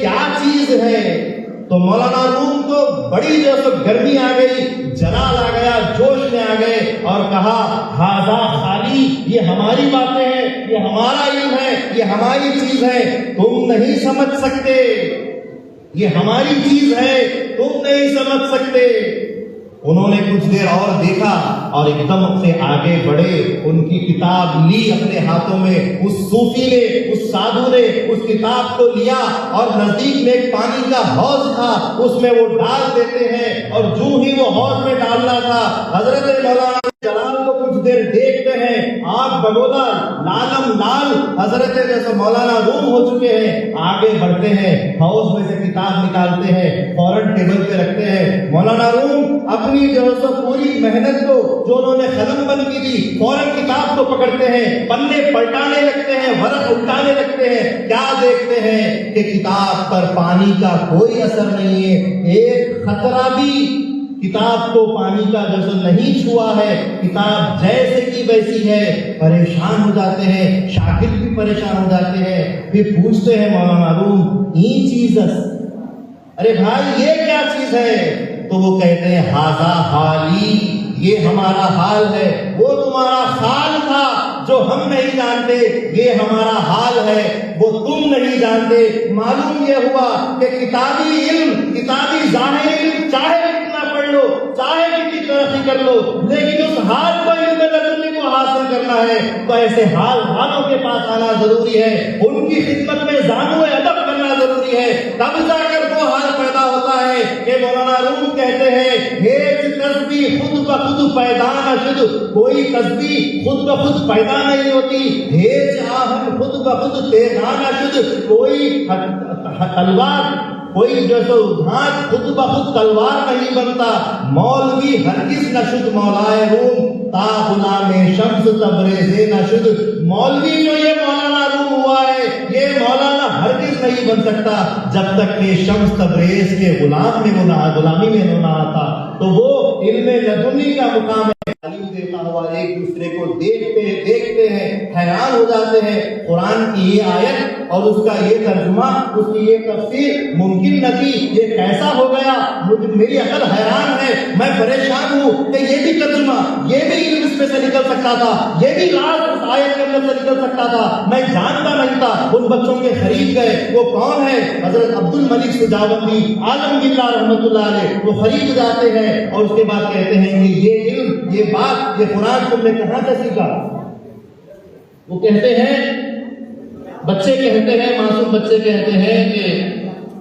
کیا چیز ہے. تو مولانا روم کو بڑی جو سو گرمی آ گئی, جلال آ گیا, جوش میں آ گئے اور کہا ہاذا خالی, یہ ہماری باتیں ہیں, یہ ہمارا علم ہے, یہ ہماری چیز ہے, تم نہیں سمجھ سکتے, یہ ہماری چیز ہے, تم نہیں سمجھ سکتے. انہوں نے کچھ دیر اور دیکھا اور ایک دم سے آگے بڑھے, ان کی کتاب لی اپنے ہاتھوں میں. اس صوفی نے, اس سادھو نے اس کتاب کو لیا اور نزدیک میں ایک پانی کا حوض تھا, اس میں وہ ڈال دیتے ہیں اور جو ہی وہ حوض میں ڈالنا تھا, حضرت مولانا جلال کو کچھ دیر دیکھتے ہیں, آنکھ بگولا, لالم لال, حضرت جیسے مولانا روم ہو چکے ہیں, آگے بڑھتے ہیں, حوض میں سے کتاب نکالتے ہیں, فوراً ٹیبل پہ رکھتے ہیں. مولانا روم اپنی جو ہے پوری محنت کو جو انہوں نے قلم بند کی تھی فوراً کتاب کو پکڑتے ہیں, پنے پلٹانے لگتے ہیں, ورق اٹھانے لگتے ہیں. کیا دیکھتے ہیں کہ کتاب پر پانی کا کوئی اثر نہیں ہے, ایک خطرہ بھی کتاب کو پانی کا جیسے نہیں چھوا ہے, کتاب جیسے کی ویسی ہے. پریشان ہو جاتے ہیں, شاگرد بھی پریشان ہو جاتے ہیں. پھر پوچھتے ہیں مولانا روم یہ چیز, ارے بھائی یہ کیا چیز ہے؟ تو وہ کہتے ہیں ہاذا حالی, یہ ہمارا حال ہے. وہ تمہارا حال تھا جو ہم نہیں جانتے, یہ ہمارا حال ہے وہ تم نہیں جانتے. معلوم یہ ہوا کہ کتابی علم, کتابی ظاہری علم چاہے کتنا پڑھ لو, چاہے کتنی ترقی کر لو, لیکن اس حال کو علم لدنی کو حاصل کرنا ہے تو ایسے حال والوں کے پاس آنا ضروری ہے, ان کی خدمت میں زانو ادب کرنا ضروری ہے. تب جا کر وہ حال پیدا ہوتا ہے کہ مولانا روم کہتے ہیں ہیچ تسبیح خود بخود پیدا نہ شد, کوئی تسبیح خود بخود پیدا نہیں ہوتی. ہیچ آہن خود بخود پیدا نہ شد, کوئی تلوار, کوئی جو سو ہاتھ خود بخود تلوار نہیں بنتا. مولوی ہرگز نہ شد مولائے روم, تا غلام شمس تبریز نہ شد. مولوی جو یہ مولانا روم ہوا ہے یہ مولانا ہرگز نہیں بن سکتا جب تک کہ شمس تبریز کے غلامی میں نہ آتا. تو وہ علم لدنی کا مقام ہے. تعلیم دیتا ہوا ایک دوسرے کو دیکھتے ہیں, حیران ہو جاتے ہیں. قرآن کی یہ آیت اور اس کا یہ ترجمہ, اس کی یہ تفسیر ممکن نہ تھی, یہ کیسا ہو گیا؟ میری عقل حیران ہے, میں پریشان ہوں کہ یہ بھی ترجمہ, یہ بھی علم اس میں سے نکل سکتا تھا, یہ بھی راز اس آیت کے اندر سے نکل سکتا تھا. میں جانتا نہیں تھا. ان بچوں کے خرید گئے. وہ کون ہے؟ حضرت عبد الملک سجاوندی عالم گلہ رحمۃ اللہ علیہ. وہ خرید جاتے ہیں اور اس کے بعد کہتے ہیں کہ یہ علم, یہ بات, یہ قرآن تم نے کہاں سے سیکھا؟ وہ کہتے ہیں, بچے کہتے ہیں, معصوم بچے کہتے ہیں کہ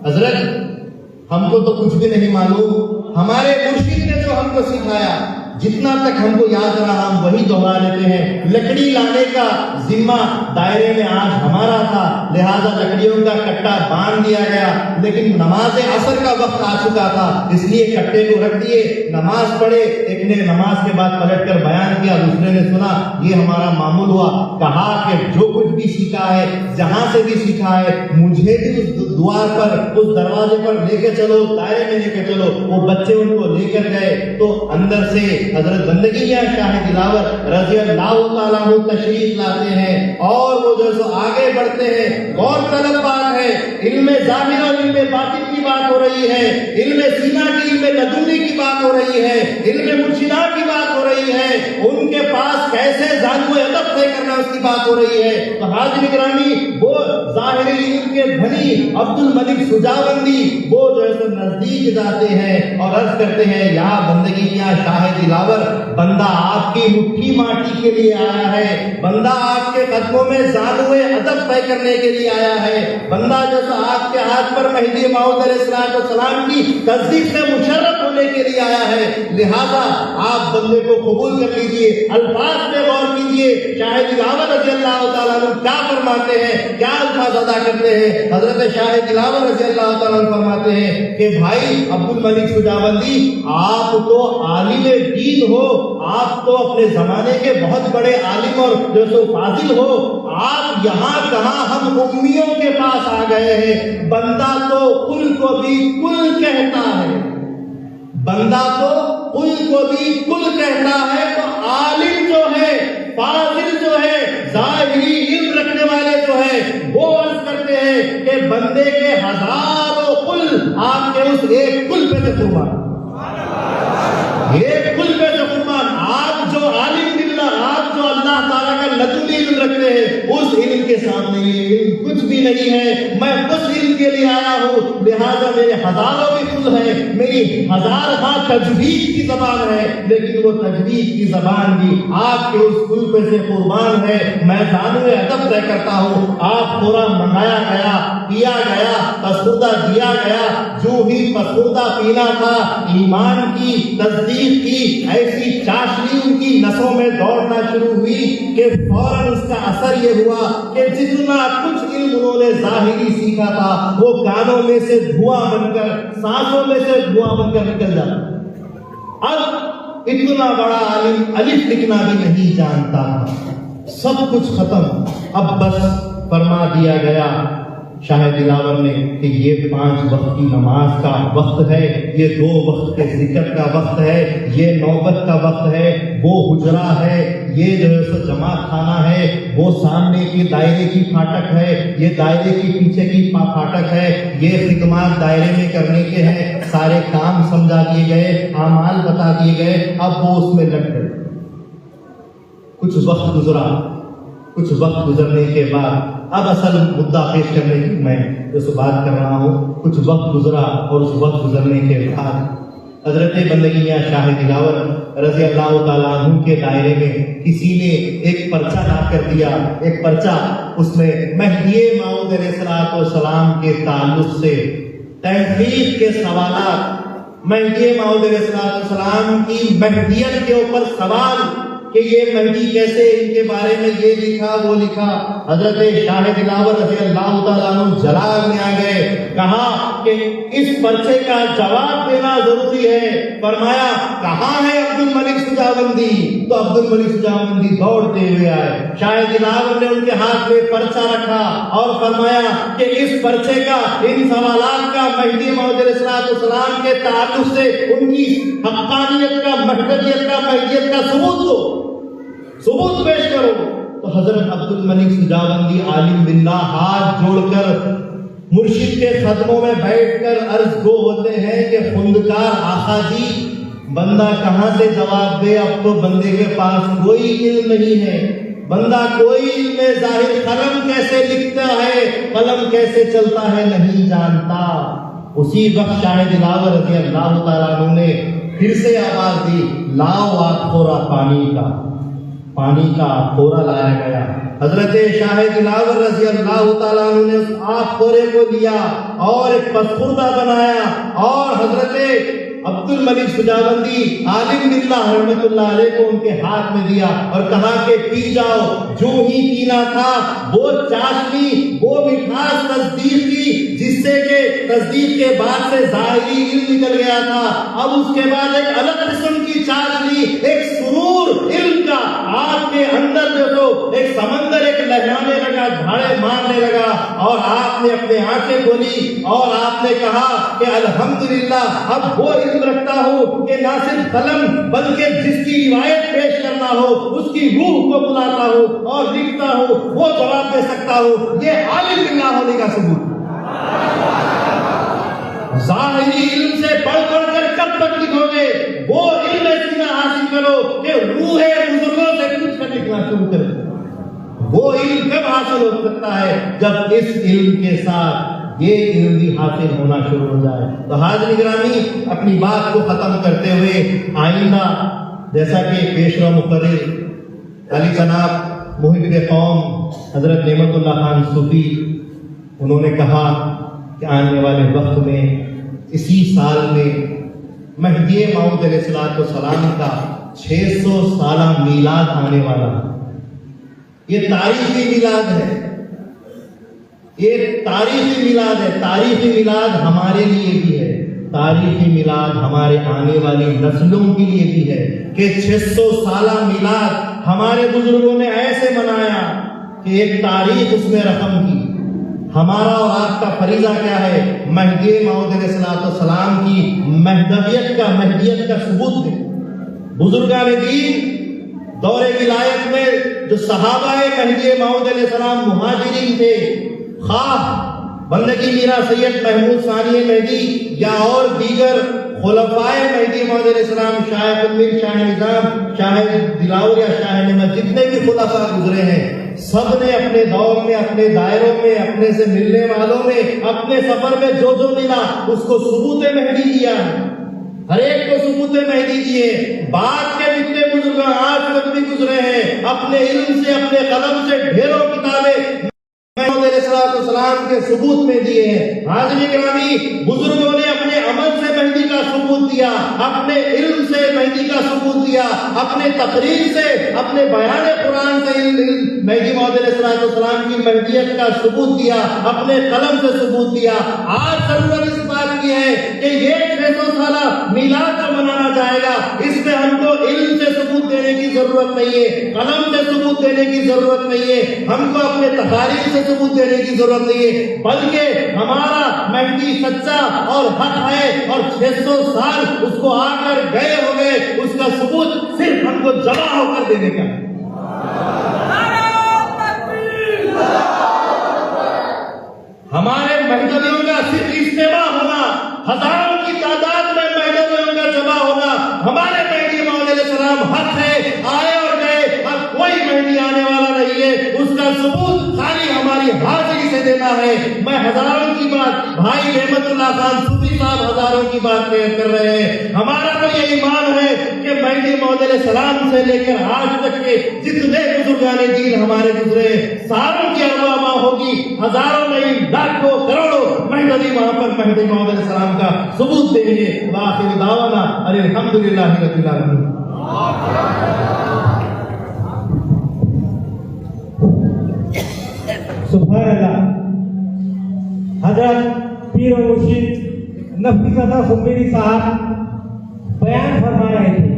حضرت ہم کو تو کچھ بھی نہیں معلوم, ہمارے مرشد نے جو ہم کو سکھایا جتنا تک ہم کو یاد رہا ہم وہی دوہرا لیتے ہیں. لکڑی لانے کا ذمہ دائرے میں آج ہمارا تھا, لہذا لکڑیوں کا کٹا باندھ دیا گیا, لیکن نماز عصر کا وقت آ چکا تھا اس لیے کٹے کو رکھ دیے, نماز پڑھے. ایک نے نماز کے بعد پلٹ کر بیان کیا, دوسرے نے سنا, یہ ہمارا معمول ہوا. کہا کہ جو کچھ بھی سیکھا ہے, جہاں سے بھی سیکھا ہے, مجھے بھی اس دوار پر, اس دروازے پر لے کے چلو, دائرے میں لے کے چلو. وہ بچے ان کو لے کر گئے تو اندر سے حضرت بندگی شاہ دلاور رضی اللہ تعالیٰ عنہ تشریف لاتے ہیں اور وہ جو سو آگے بڑھتے ہیں. غور طلب بات ہے, علم ظاہر اور علم باطن کی بات ہو رہی ہے, علم سینہ کی, علم لدنی کی بات ہو رہی ہے, علم مرشدہ کی بات ہو رہی ہے. ان کے پاس کیسے زانو ادب طے کرنا اس کی بات ہو رہی ہے. تو حاضر گرامی, وہ ظاہری علم کے دھنی عبد الملک سجاوندی وہ جو ہے نزدیک جاتے ہیں اور عرض کرتے ہیں یا بندگی کیا شاہ دلاور, بندہ آپ کی مٹھی ماٹی کے لیے آیا ہے, بندہ آپ کے قدموں میں زانو ادب طے کرنے کے لیے آیا ہے, بندہ جو آپ کے ہاتھ پر مہدی موعود علیہ السلام کی تصدیق سے مشرف ہونے کے لیے آیا ہے. لہذا آپ بندے کو قبول کر لیجیے. الفاظ پہ غور کیجیے, شاہ دلاور رضی اللہ تعالیٰ عنہ کیا فرماتے ہیں, کیا الفاظ ادا کرتے ہیں. حضرت شاہ دلاور رضی اللہ تعالیٰ عنہ فرماتے ہیں کہ بھائی عبد الملک سجاوندی, آپ تو عالم دین ہو, آپ تو اپنے زمانے کے بہت بڑے عالم اور جو سو فاضل ہو, آپ یہاں کہاں ہم امیوں کے پاس آ گئے ہیں. بندہ تو کل کو بھی کل کہتا ہے, بندہ تو کل کو بھی کل کہتا ہے. تو عالم جو ہے, فاضل جو ہے, ظاہری علم رکھنے والے جو ہے, وہ عرض کرتے ہیں کہ بندے کے ہزاروں کل آپ کے اس ایک کل پہ سے قربان, ایک کل پہ سے قربان. آپ جو عالم باللہ, آپ جو اللہ تعالیٰ کا لدنی علم رکھتے ہیں, اس علم کے سامنے یہ علم کچھ بھی نہیں ہے. میں اس علم کے لیے آیا ہوں, لہذا میرے ہزاروں بھی کل ہیں, میری ہزار ہاں تجوید کی زبان ہے, لیکن وہ تجوید کی زبان بھی آپ کے اس کل پہ سے قربان ہے. میں زانو ادب طے کرتا ہوں. آپ پورا منگایا گیا, پیا گیا, پسودہ دیا گیا, جو بھی پسودہ پینا تھا, ایمان کی تصدیق کی ایسی چاشنی ان کی نسوں میں دوڑنا شروع ہوئی کہ فوراً اس کا اثر یہ ہوا کہ جتنا کچھ علم انہوں نے ظاہری سیکھا تھا وہ کانوں میں سے دھواں بن کر, سانسوں میں سے دھواں بن کر نکل جاتا. اب اتنا بڑا عالم الف لکھنا بھی نہیں جانتا تھا. سب کچھ ختم. اب بس فرما دیا گیا شاہ دلاور نے کہ یہ 5 وقت کی نماز کا وقت ہے, یہ 2 وقت کے ذکر کا وقت ہے, یہ نوبت کا وقت ہے, وہ حجرہ ہے, یہ جو ہے سو جماعت خانہ ہے, وہ سامنے کی دائرے کی پھاٹک ہے, یہ دائرے کی پیچھے کی پھاٹک ہے, یہ خدمات دائرے میں کرنے کے ہیں. سارے کام سمجھا دیے گئے, اعمال بتا دیے گئے. اب وہ اس میں لگ گئے. کچھ وقت گزرا. کچھ وقت گزرنے کے بعد اب اصل مدعا پیش کرنے کی میں جو بات کر رہا ہوں. کچھ وقت گزرا اور اس وقت گزرنے کے بعد حضرت بندگی میاں شاہ دلاور رضی اللہ تعالیٰ عنہ کے دائرے میں کسی نے ایک پرچہ لا کر دیا. ایک پرچہ, اس میں مہدی موعود علیہ الصلوۃ والسلام کے تعلق سے تحقیق کے سوالات, مہدی موعود علیہ الصلوۃ والسلام کی مہدیت کے اوپر سوال کہ یہ مہدی کیسے, ان کے بارے میں یہ لکھا وہ لکھا. حضرت شاہ دلاور رضی اللہ تعالیٰ عنہ جلال میں آ گئے. کہا کہ اس پرچے کا جواب دینا ضروری ہے. فرمایا کہاں ہے عبد الملک سجاوندی؟ تو عبد الملک سجاوندی دوڑتے ہوئے آئے. شاہ دلاور نے ان کے ہاتھ میں پرچہ رکھا اور فرمایا کہ اس پرچے کا, ان سوالات کا مہدی موعود علیہ السلام کے تعلق سے ان کی حقانیت کا, مہدیت کا, مہدیت کا ثبوت پیش کرو. تو حضرت عبد الملک سجاوندی عالم باللہ ہاتھ جوڑ کر مرشد کے قدموں میں بیٹھ کر عرض گو ہوتے ہیں کہ خندکار آقا جی, بندہ کہاں سے جواب دے؟ اب تو بندے کے پاس کوئی علم نہیں ہے. بندہ کوئی علم ظاہر, قلم کیسے لکھتا ہے, قلم کیسے چلتا ہے نہیں جانتا. اسی وقت شاہ دلاور رضی اللہ تعالیٰ عنہ نے پھر سے آواز دی, لاؤ آگ خورا پانی کا خورا لایا گیا. حضرت شاہ دلاور رضی اللہ تعالیٰ عنہ نے اس آگ خورے کو لیا اور ایک پسخوردہ بنایا اور حضرت عبد الملک سجاوندی عالم باللہ رحمۃ اللہ علیہ کو ان کے ہاتھ میں دیا اور کہا کہ پی جاؤ. جو ہی پینا تھا وہ چاشنی, وہ مٹھاس تصدیق کی, جس سے کہ تصدیق کے بعد سے ظاہری علم نکل گیا تھا. اب اس کے بعد ایک الگ قسم کی چاشنی, ایک سرور علم کا آپ کے اندر جو تو ایک سمندر ایک لہرانے لگا, دھاڑے مارنے لگا. اور آپ نے اپنے آنکھیں کھولی اور آپ نے کہا کہ الحمدللہ اب وہ علم رکھتا ہوں کہ نہ صرف قلم بلکہ جس کی روایت پیش کرنا ہو اس کی روح کو بلاتا ہوں اور لکھتا ہوں, وہ جواب دے سکتا ہوں. یہ عالم باللہ ہونے کا ثبوت. ظاہری علم سے پڑھ کر کب تک لکھو گے؟ وہ علم سینا حاصل کرو کہ روح بزرگوں سے کچھ کر لکھنا شروع کرے. وہ علم کب حاصل ہو سکتا ہے؟ جب اس علم کے ساتھ یہ علم بھی حاصل ہونا شروع ہو جائے. تو حاضرین گرامی, اپنی بات کو ختم کرتے ہوئے آئندہ جیسا کہ پیشوا مقرر علی جناب محب قوم حضرت نعمت اللہ خان صوفی, انہوں نے کہا کہ آنے والے وقت میں اسی سال میں مہدی موعود علیہ السلام کا 600 سالہ میلاد آنے والا. یہ تاریخی میلاد ہے, یہ تاریخی میلاد ہے. تاریخی میلاد ہمارے لیے بھی ہے, تاریخی میلاد ہمارے آنے والی نسلوں کے لیے بھی ہے کہ 600 سالہ میلاد ہمارے بزرگوں نے ایسے منایا کہ ایک تاریخ اس میں رقم کی. ہمارا اور آپ کا فریضہ کیا ہے؟ مہدی موعود علیہ السلام کی مہدیت کا ثبوت دے. بزرگان دین دور ولایت میں جو صحابہ مہدی موعود علیہ السلام مہاجرین تھے, خواہ بندگی میرا سید محمود ثانی مہدی یا اور دیگر خلفائے مہدی موعود علیہ السلام, شاہ قطب, شاہ نظام, شاہ دلاور یا شاہ نعمت, جتنے بھی خلفاء گزرے ہیں, سب نے اپنے دور میں, اپنے دائروں میں, اپنے سے ملنے والوں میں, اپنے سفر میں جو ملا اس کو ثبوت مہدی دیا. ہر ایک کو ثبوت مہدی دیے. بعد کے جتنے بزرگ آج وقت بھی گزرے ہیں, اپنے علم سے, اپنے قلم سے ڈھیروں کتابیں محمد علیہ السلام کے ثبوت میں دیے ہیں. حاضرین گرامی, بزرگوں نے اپنے عمل سے مہدی کا ثبوت دیا، اپنے علم سے مہدی کا ثبوت دیا، اپنے تقریر سے، اپنے بیان قرآن سے مہدی موعود علیہ السلام کی مہدیت کا ثبوت دیا، اپنے قلم سے ثبوت دیا۔ آج ضرورت اس بات کی ہے کہ یہ 600 سالہ میلاد جو منانا جائے گا، اس میں ہم کو علم سے ثبوت دینے کی ضرورت نہیں ہے، قلم سے ثبوت دینے کی ضرورت نہیں ہے، ہم کو اپنے تقاریر سے ثبوت دینے کی ضرورت نہیں ہے، بلکہ ہمارا مہدی سچا اور حق ہے، اور 600 سال اس کو آ کر گئے ہو گئے، اس کا ثبوت صرف ہم کو جمع ہو کر دینے کا ہے۔ ہمارے مہدویوں کا صرف اجتماع ہونا، ہزاروں کی تعداد میں مہدویوں کا جمع ہونا، ہمارے مہدی موعود علیہ السلام حق ہے، آئے اور گئے، اب کوئی مہدی آنے والا نہیں ہے، اس کا ثبوت خالی ہماری حاضری سے دینا ہے۔ میں ہزاروں کی بات، بھائی رحمت اللہ خان صوفی صاحب ہزاروں کی بات کر رہے ہیں، ہمارا تو یہ ایمان ہے کہ مہدی موعود علیہ السلام سے لے کر آج تک کے جتنے بزرگان دین ہمارے گزرے، ساروں کی ارواح ہوگی، ہزاروں نہیں لاکھوں کروڑوں مہدوی وہاں پر مہدی موعود علیہ السلام کا ثبوت دیں گے۔ وآخر دعوانا ان الحمدللہ رب العالمین۔ سبحان اللہ۔ حضرت پیر و مرشد نفیس عطا خمینی صاحب بیان فرما رہے تھے،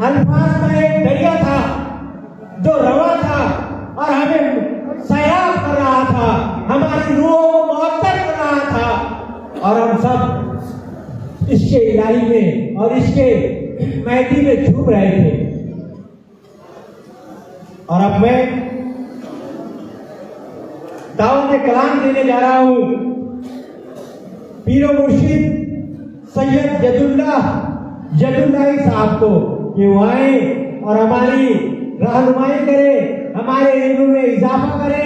الفاظ کا ایک دریا تھا جو رواں تھا اور ہمیں سیراب کر رہا تھا، ہماری روحوں کو معطر کر رہا تھا، اور ہم سب عشق الہی میں اور عشق مہدی میں جھوم رہے تھے۔ اور اب میں دعوت کلام دینے جا رہا ہوں پیر و مرشد سید ید اللہ صاحب کو کہ وہ آئیں اور ہماری رہنمائی کرے، ہمارے علم میں اضافہ کرے،